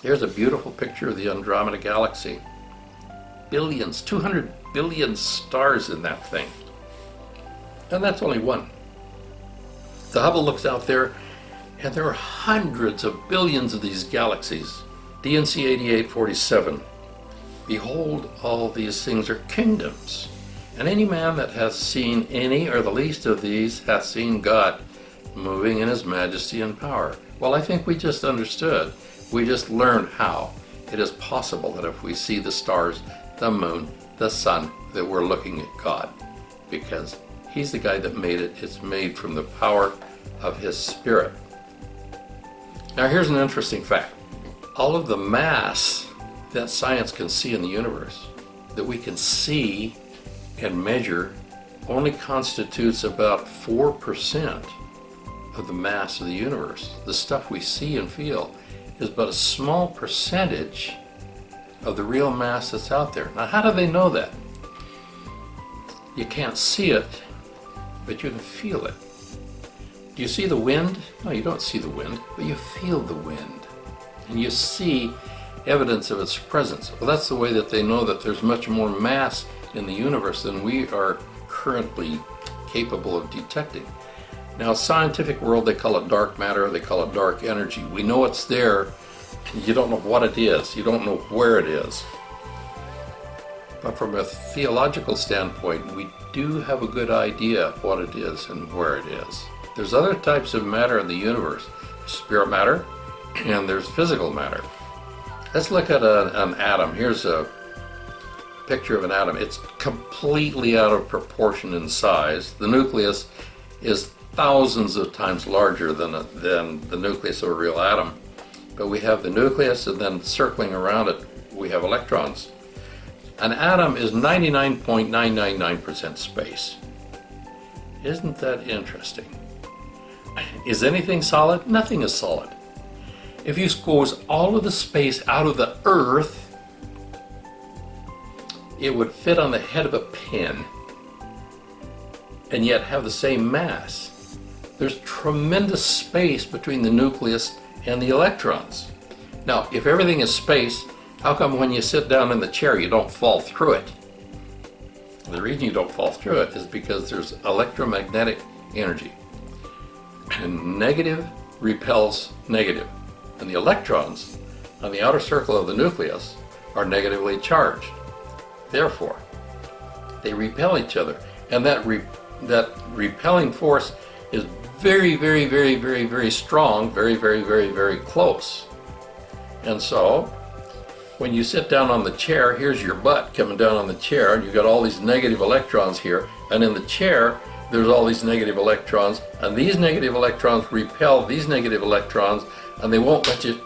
Here's a beautiful picture of the Andromeda Galaxy. Billions, 200 billion stars in that thing. And that's only one. The Hubble looks out there, and there are hundreds of billions of these galaxies. DNC 8847. Behold, all these things are kingdoms. And any man that hath seen any or the least of these hath seen God moving in his majesty and power. Well, I think we just understood. We just learned how it is possible that if we see the stars, the moon, the sun, that we're looking at God. Because he's the guy that made it. It's made from the power of his spirit. Now here's an interesting fact. All of the mass that science can see in the universe, that we can see and measure, only constitutes about 4% of the mass of the universe. The stuff we see and feel is but a small percentage of the real mass that's out there. Now, how do they know that? You can't see it, but you can feel it. Do you see the wind? No, you don't see the wind, but you feel the wind. And you see evidence of its presence. Well, that's the way that they know that there's much more mass in the universe than we are currently capable of detecting. Now, scientific world, they call it dark matter, they call it dark energy. We know it's there, you don't know what it is, you don't know where it is. But from a theological standpoint, we do have a good idea of what it is and where it is. There's other types of matter in the universe. Spirit matter, and there's physical matter. Let's look at an atom. Here's a picture of an atom. It's completely out of proportion in size. The nucleus is thousands of times larger than the nucleus of a real atom. But we have the nucleus, and then circling around it, we have electrons. An atom is 99.999% space. Isn't that interesting? Is anything solid? Nothing is solid. If you squeeze all of the space out of the Earth, it would fit on the head of a pin and yet have the same mass. There's tremendous space between the nucleus and the electrons. Now, if everything is space, how come when you sit down in the chair you don't fall through it? The reason you don't fall through it is because there's electromagnetic energy. And negative repels negative. And the electrons on the outer circle of the nucleus are negatively charged. Therefore, they repel each other. And that repelling force is very, very, very, very, very strong, very, very, very, very close. And so, when you sit down on the chair, here's your butt coming down on the chair, and you've got all these negative electrons here, and in the chair, there's all these negative electrons, and these negative electrons repel these negative electrons, and they won't let you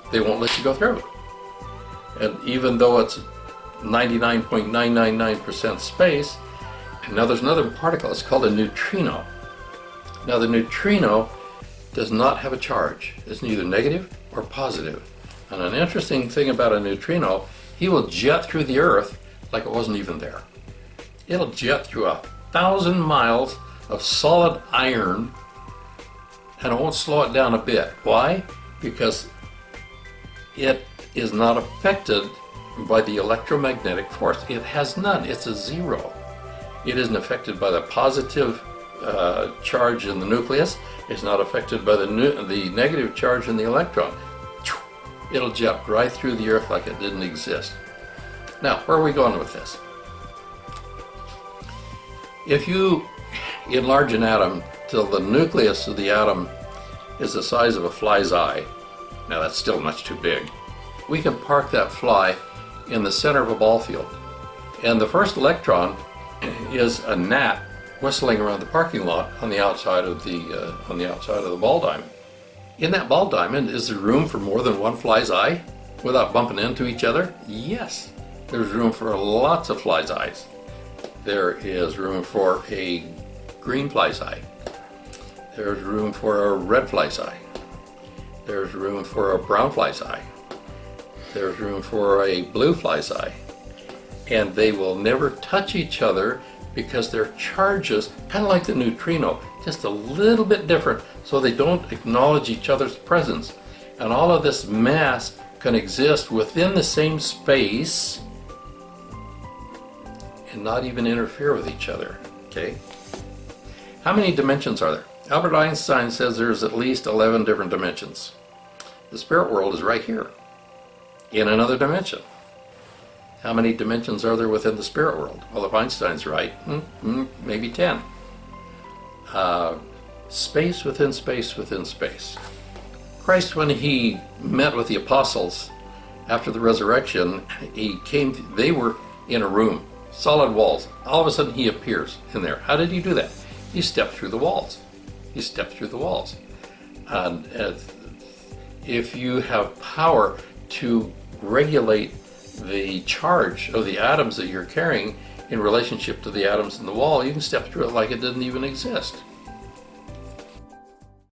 go through. And even though it's 99.999% space, now there's another particle, it's called a neutrino. Now the neutrino does not have a charge. It's neither negative or positive. And an interesting thing about a neutrino, he will jet through the Earth like it wasn't even there. It'll jet through 1,000 miles of solid iron, and it won't slow it down a bit. Why? Because it is not affected by the electromagnetic force. It has none. It's a zero. It isn't affected by the positive charge in the nucleus. It's not affected by the negative charge in the electron. It'll jet right through the Earth like it didn't exist. Now, where are we going with this? If you enlarge an atom till the nucleus of the atom is the size of a fly's eye, now that's still much too big, we can park that fly in the center of a ball field. And the first electron is a gnat whistling around the parking lot on the outside of the ball diamond. In that ball diamond, is there room for more than one fly's eye without bumping into each other? Yes, there's room for lots of fly's eyes. There is room for a green fly's eye. There's room for a red fly's eye. There's room for a brown fly's eye. There's room for a blue fly's eye. And they will never touch each other because their charges, kind of like the neutrino, just a little bit different, so they don't acknowledge each other's presence. And all of this mass can exist within the same space and not even interfere with each other. Okay? How many dimensions are there? Albert Einstein says there's at least 11 different dimensions. The spirit world is right here, in another dimension. How many dimensions are there within the spirit world? Well, if Einstein's right, maybe 10. Space within space within space. Christ, when he met with the apostles after the resurrection, they were in a room, solid walls. All of a sudden he appears in there. How did he do that? He stepped through the walls. He stepped through the walls. And if you have power to regulate the charge of the atoms that you're carrying in relationship to the atoms in the wall, you can step through it like it didn't even exist.